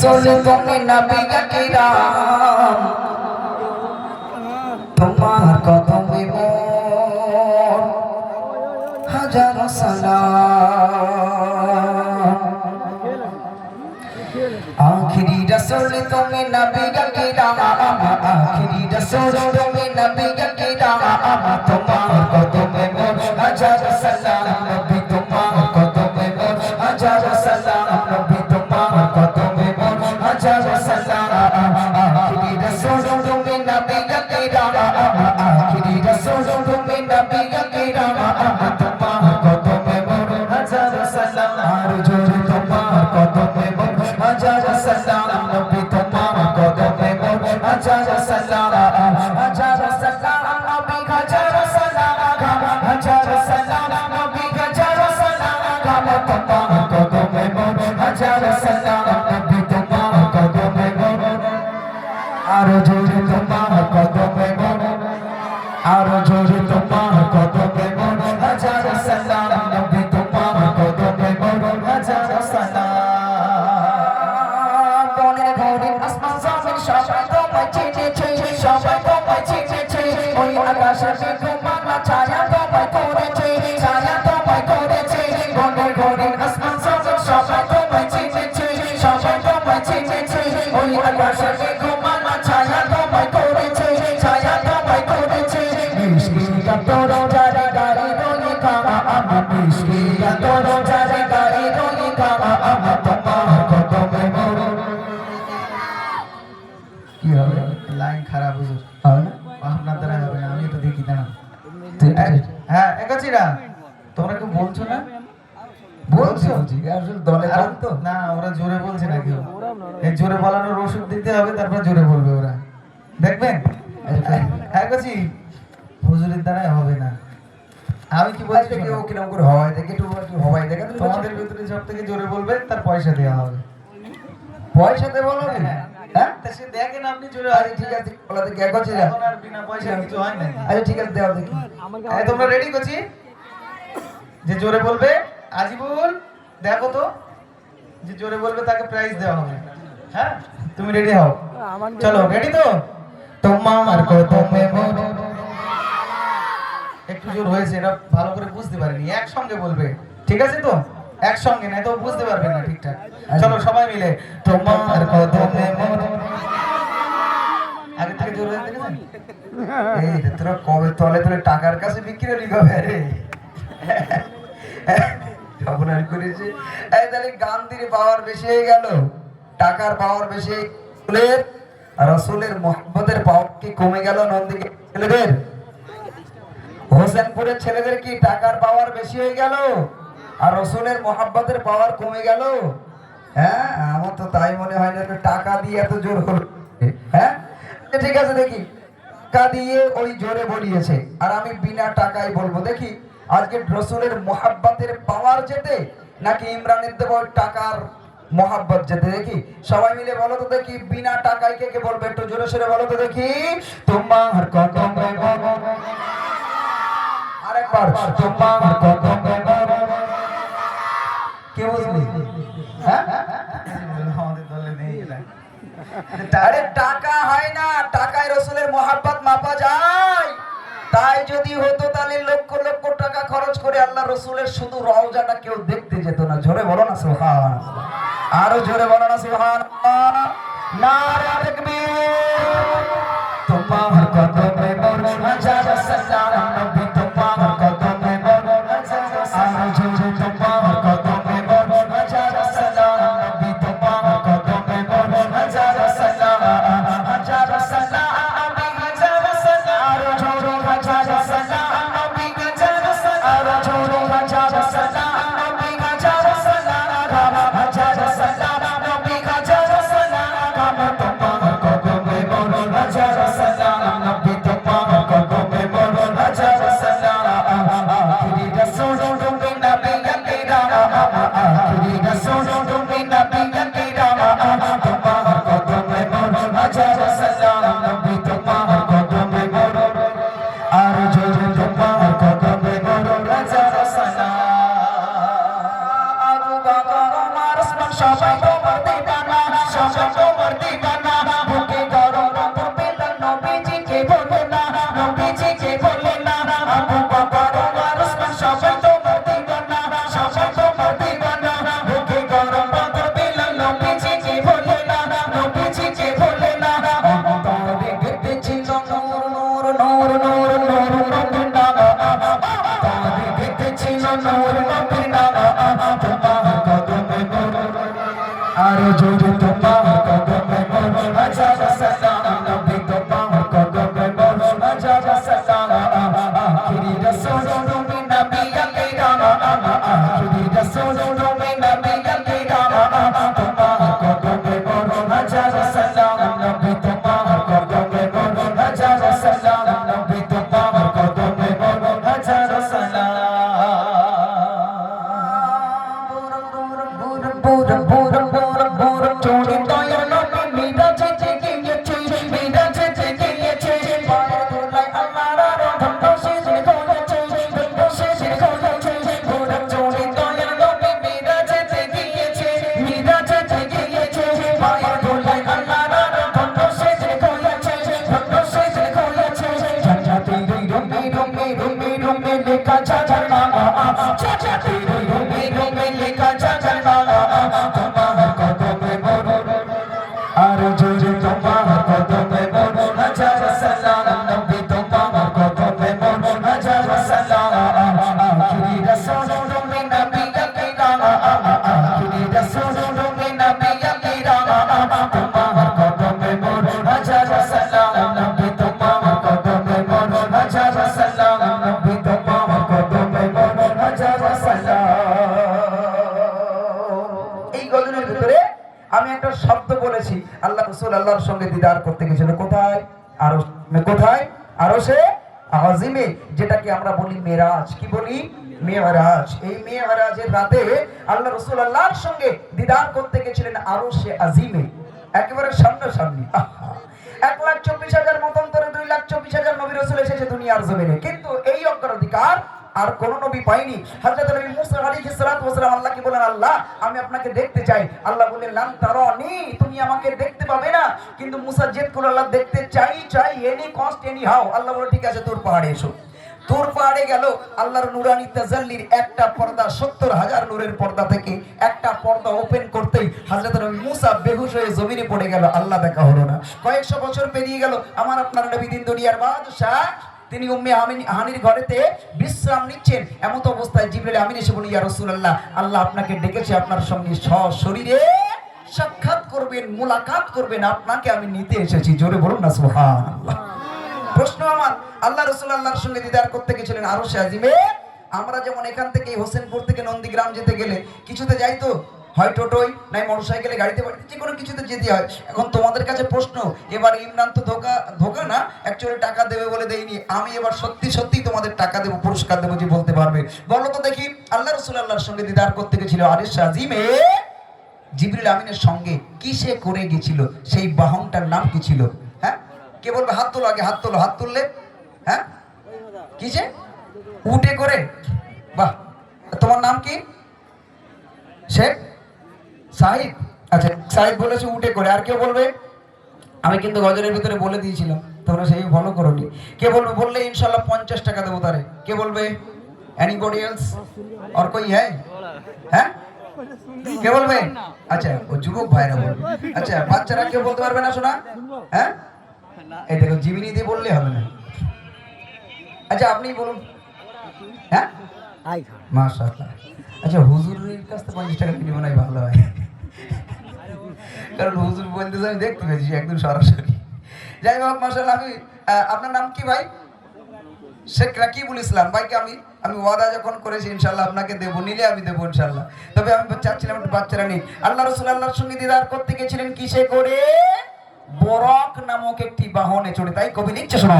রাসূল তুমি নবী কিরাম তোমার কদমে মোর হাজার সালাম আখিরি রাসূল তুমি নবী কিরাম আখিরি রাসূল তুমি নবী কিরাম তোমার কদমে মোর হাজার সালাম নবী তোমার কদমে মোর হাজার সালাম নবী তোমার কদমে মোর হাজার সালাম আখিরি রাসূল তুমি নবী কিরাম আখিরি রাসূল তুমি নবী কিরাম তোমার কদমে মোর হাজার সালাম আর জোরে তোমার কদমে মোর হাজার সালাম নবী তোমার কদমে মোর হাজার সালাম হাজার সালাম নবী হাজার সালাম হাজার সালাম নবী হাজার সালাম তোমার কদমে মোর হাজার সালাম নবী তোমার কদমে মোর আর জোরে তোমার কদমে মোর আর জোরে তোমার কদমে মোর হাজার সালাম নবী তোমার কদমে মোর হাজার সালাম বনের ঘরে আসমান জমিন সবাই তোমায় চিনেছে সবাই তোমায় চিনেছে ওই আকাশে তোমার ছায়া তোমায় করেছে ছায়া তোমায় করেছে বনের ঘরে আসমান জমিন সবাই তোমায় চিনেছে সবাই তোমায় চিনেছে ওই আকাশে তোমার ছায়া তোমায় করেছে ছায়া তোমায় করেছে মিষ্টিটা তোর জারে গাড়ি রয়ে কামা আমার মিষ্টিটা তোর জারে গাড়ি রয়ে কামা আমার তোমার কদমে মোর কি হবে লাইন খারাপ হুজুর হবে না আপনার দ্বারা হবে না আমি একটু দেখি দাঁড়ান হ্যাঁ একাচিরা তোমরা কি বলছো না বলছো আসলে দলে তো না ওরা জোরে বলছে না কেউ এই জোরে বলানোর ওষুধ দিতে হবে তারপর জোরে বলবে ওরা দেখবেন হ্যাঁ কাছি হুজুরের দ্বারাই হবে না আমি কি বলছি কেউ কিরকম করে হওয়ায় দেখে একটু হওয়ায় দেখে তোমাদের ভিতরে সব থেকে জোরে বলবে তার পয়সা দেওয়া হবে পয়সা দেবো না হ্যাঁ তা সে দেখেন আপনি জোরে আরে ঠিক আছে বলা দেখি এক বছর এখন আর বিনা পয়সা কিছু হয় না আচ্ছা ঠিক আছে দাও দেখি এই তোমরা রেডি করছি যে জোরে বলবে আজিবুল দেখো তো যে জোরে বলবে তাকে প্রাইজ দেওয়া হবে হ্যাঁ তুমি রেডি হও চলো রেডি তো তোমার কদমে মোর একটু জোর হয়েছে এটা ভালো করে বুঝতে পারিনি একসঙ্গে বলবে ঠিক আছে তো একসঙ্গে না তো বুঝতে পারবে না ঠিকঠাক চলো সবাই মিলে তোমার কদমে মোর আগে থেকে জোর হয়ে দেখেছেন এই তোরা কবে তলে তলে টাকার কাছে বিক্রি হলি কবে রে অপরাধ করেছে এই তাহলে গান্ধীর পাওয়ার বেশি হয়ে গেল টাকার পাওয়ার বেশি ফুলের আর রাসূলের মুহাব্বতের পাওয়ার কি কমে গেল নন্দিকে ছেলেদের হোসেনপুরের ছেলেদের কি টাকার পাওয়ার বেশি হয়ে গেল আর রাসূলের মুহাব্বতের পাওয়ার কমে গেল হ্যাঁ আমার তো তাই মনে হয় না টাকা দিয়ে এত জোর হলো হ্যাঁ ঠিক আছে দেখি টাকা দিয়ে ওই জোরে বলিয়েছে আর আমি বিনা টাকায় বলবো দেখি আজকে রাসূলের মুহাব্বতের পাওয়ার যেতে নাকি ইমরানের দেব টাকার মোহাব্বত যেতে দেখি সবাই মিলে বলো তো দেখি বিনা টাকায় কে কে বলবে একটু জোরে সোরে বলো তো দেখি তোমার কদমে মোর আরেকবার তোমার কদমে মোর কে বুঝলি হ্যাঁ আমাদের দলে নেই এটা আরে টাকা হয় না টাকায় রাসূলের মোহাব্বত মাপা যায় তাই যদি হতো তাহলে লক্ষ লক্ষ টাকা খরচ করে আল্লাহ রাসূলের শুধু রওজাটা কেউ দেখতে যেত না জোরে বলো না সুবহানাল্লাহ আরো জোরে বলো না সুবহানাল্লাহ নারে তাকবীর তোমার কদমে মোর হাজার সালাম নবী তোমার কদমে মোর হাজার সালাম জোরে তোমার কদমে মোর হাজার সালাম নবী তোমার কদমে মোর হাজার সালাম হাজার সালাম নবী হাজার সালাম আরো জোরে হাজার সালাম নবী হাজার সালাম আরো জোরে হাজার সালাম নবী হাজার সালাম হাজার সালাম নবী হাজার সালাম তোমার কদমে মোর সবাই তোমার দিবানা বুকে গরম রক্ত পেলাম নবীজিকে বলে না নবীজিকে বলে না আবু বকর ওমর ওসমান সবাই তোমার দিবানা সবাই তোমার দিবানা বুকে গরম রক্ত পেলাম নবীজিকে বলে না নবীজিকে বলে না অন্তরে গেঁথেছিল নূর নূর নূর নূর নূর নবীর নাম অন্তরে গেঁথেছিল নূর নবীর নাম তোমার কদমে মোর আর জোরে তোমার কদমে মোর হাজার সালাম নবী তোমার কদমে মোর হাজার সালাম আখিরি রাসূল তুমি নবী আকরাম আখিরি রাসূল তুমি নবী আকরাম তোমার কদমে মোর হাজার সালাম নবী তোমার কদমে মোর হাজার সালাম নবী তোমার কদমে মোর হাজার সালাম চোরে দয়ার নবী মিরাজে গিয়েছে মিরাজে গিয়েছে পায়ের ধুলায় আল্লাহর রহমত সেজে করেছে সেজে করেছে গোরা চোরে দয়ার নবী মিরাজে গিয়েছে মিরাজে গিয়েছে পায়ের ধুলায় আল্লাহর রহমত সেজে করেছে সেজে করেছে জান্নাতে রুমে রুমে রুমে রুমে লেখা জাজার নাম জান্নাতে রুমে রুমে লেখা জাজার নাম তোমার কদমে মোর আর জোরে তোমার কদমে মোর হাজার সালাম নবী তোমার কদমে মোর হাজার সালাম আখিরি রাসূল তুমি নবী আকরাম আখিরি রাসূল তুমি নবী আকরাম তোমার কদমে মোর হাজার সালাম নবী তোমার কদমে মোর হাজার সালাম নবী তোমার কদমে মোর হাজার সালাম। এই গজলের ভিতরে আমি একটা শব্দ বলেছি আল্লাহ রাসূল আল্লাহর সঙ্গে দিদার করতে গেছিল কোথায় কোথায় আরশে আজিমে যেটাকে আমরা বলি মেরাজ কি বলি মেরাজ এই মেরাজের রাতে আল্লাহ রাসূল আল্লাহর সঙ্গে দিদার করতে গেছিলেন আরশে আজিমে একেবারে সামনাসামনি 1,24,000 মতান্তরে 2,24,000 নবী রাসূল এসেছে দুনিয়ার জমিনে কিন্তু এই অগ্রাধিকার আর কোন নবী পায়নি হযরত নবী মুসা আলাইহিস সালাতু ওয়াস সালাম আল্লাহকে বলেন আল্লাহ আমি আপনাকে দেখতে চাই আল্লাহ বলেন লান তারানি তুমি আমাকে দেখতে পাবে না কিন্তু মুসা জেদ করে আল্লাহ দেখতে চাই এনি কস্ট এনি হাউ আল্লাহ বলে ঠিক আছে তোর পাহাড়ে এসো তোর পাহাড়ে গেল আল্লাহর নূরানি তাজাল্লির একটা পর্দা 70,000 নূরের পর্দা থেকে একটা পর্দা ওপেন করতেই হযরত নবী মুসা বেহুশ হয়ে জমিনে পড়ে গেল আল্লাহ দেখা হলো না কয়েকশো বছর পেরিয়ে গেল আমার আপনার নবী দিন দুনিয়ার বাদশা তিনি উম্মে হানির ঘরেতে বিশ্রাম নিচ্ছেন এমন অবস্থায় জিবরাইল আমিন এসে বলেন ইয়া রাসূলুল্লাহ আল্লাহ আপনাকে ডেকেছে আপনার সঙ্গে সশরীরে সাক্ষাৎ করবেন মুলাকাত করবেন আপনাকে আমি নিতে এসেছি জোরে বলুন না সুবহানাল্লাহ। প্রশ্ন আমার আল্লাহ রাসূল আল্লাহর সঙ্গে দিদার করতে গেছিলেন আরশে আজিমে আমরা যেমন এখান থেকে হোসেনপুর থেকে নন্দীগ্রাম যেতে গেলে কিছুতে যাই তো হয় টোটোয় নাই মোটরসাইকেলে গাড়িতে বাড়িতে যে কোনো কিছুতে যেতে হয় এখন তোমাদের কাছে প্রশ্ন এবার ইমরান তো ধোকা না অ্যাকচুয়ালি টাকা দেবে বলে দেয়নি আমি এবার সত্যি সত্যি তোমাদের টাকা দেবো পুরস্কার দেবো যে বলতে পারবে বলো তো দেখি আল্লাহ রাসূল আল্লাহর সঙ্গে দিদার করতে গেছিল আরশে আজিমে জিবরিল আমিনের সঙ্গে কিসে করে গেছিল সেই বাহনটার নাম কি ছিল হ্যাঁ কে বলবে হাত তোলো আগে হাত তোলো হাত তুললে হ্যাঁ কিসে উটে করে বাহ তোমার নাম কি শেখ সাহিদ আচ্ছা সাহিদ বলেছে উটে করে আর কেউ বলবে আমি কিন্তু গজলের ভিতরে বলে দিয়েছিলাম তোমরা সেই ফলো করোনি কে বলবে বললে ইনশাআল্লাহ 50 টাকা দেবো তারে কে বলবে এনিবডি এলস আর কোই হ্যাঁ হ্যাঁ কে বলবে আচ্ছা ও যুবক ভাইরা বলবে আচ্ছা বাচ্চারা কেউ বলতে পারবে না শোনা হ্যাঁ এই দেখো জীবনী দিয়ে বললে হবে না আচ্ছা আপনি বলুন হ্যাঁ মাশাআল্লাহ আচ্ছা হুজুরের কাছ থেকে 50 টাকা নিয়ে মনে হয় ভালো হয় কারণ হুজুর বলতে আমি দেখতে পেয়েছি একদম সরাসরি যাই হোক মাশাআল্লাহ আমি আপনার নাম কি ভাই শেখ রাকিবুল ইসলাম ভাইকে আমি ওয়াদা যখন করেছি ইনশাআল্লাহ আপনাকে দেবো নিলে আমি দেবো ইনশাআল্লাহ তবে আমি চাচ্ছিলাম একটু বাচ্চারা নেই আল্লাহ রাসূল আল্লাহর সঙ্গে দিদার করতে গেছিলেন কিসে করে বরক নামক একটি বাহনে চড়ে তাই কবি লিখছে শোনো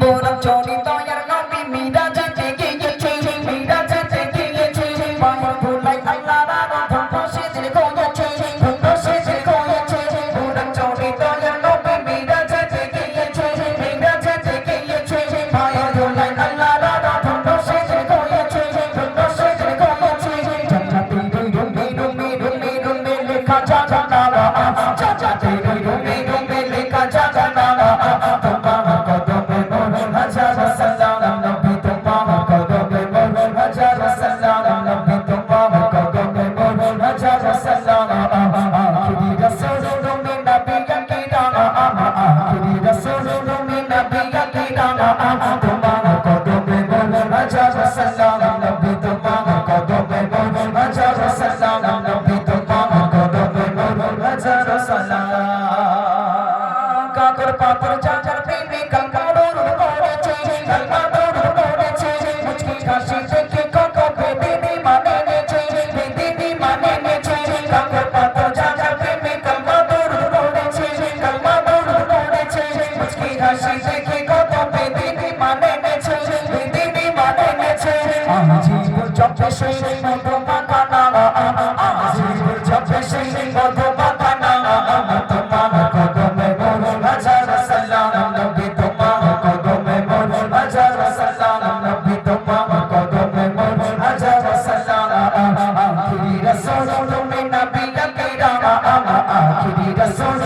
বরক চড়ে দয়ার নবী মিরাজে গিয়েছে মিরাজে গিয়েছে পায়ের ধুলায় আল্লাহর রহমত সেজে করেছে সেজে করেছে বরক চড়ে দয়ার নবী মিরাজে গিয়েছে মিরাজে গিয়েছে পায়ের ধুলায় আল্লাহর রহমত সেজে করেছে সেজে করেছে জান্নাতে রুমে রুমে রুমে রুমে লেখা জাগানা জাগাতে রুমে রুমে লেখা জাগানা তোমার কদমে মোর হাজার সালাম নবী তোমার কদমে মোর হাজার সালাম নবী তোমার কদমে মোর হাজার সালাম আখিরি রাসূল তুমি নবী কিরাম আখিরি রাসূল তুমি নবী কিরাম তোমার কদমে মোর হাজার সালাম নবী তোমার কদমে মোর হাজার সালাম নবী তোমার কদমে মোর হাজার সালাম কাকর পাথর চাচার প্রেমে কাকারোর পড়েছে কাকারোর পড়েছে মুচকি হাসি দেখে কত বেদিনী মানে নেছে বেদিনী মানে নেছে কাকর পাথর চাচার প্রেমে কাকারোর পড়েছে কাকারোর পড়েছে মুচকি হাসি দেখে কত বেদিনী মানে নেছে বেদিনী মানে নেছে জীবন চপে সেই মধুমা কানা জীবন চপে সেই মধুমা কানা তোমার কদমে মোর হাজার সালাম নবী তোমার কদমে মোর হাজার সালাম নবী তোমার কদমে মোর হাজার সালাম আখিরি রাসূল তুমি নবী কিরাম আখিরি রাসূল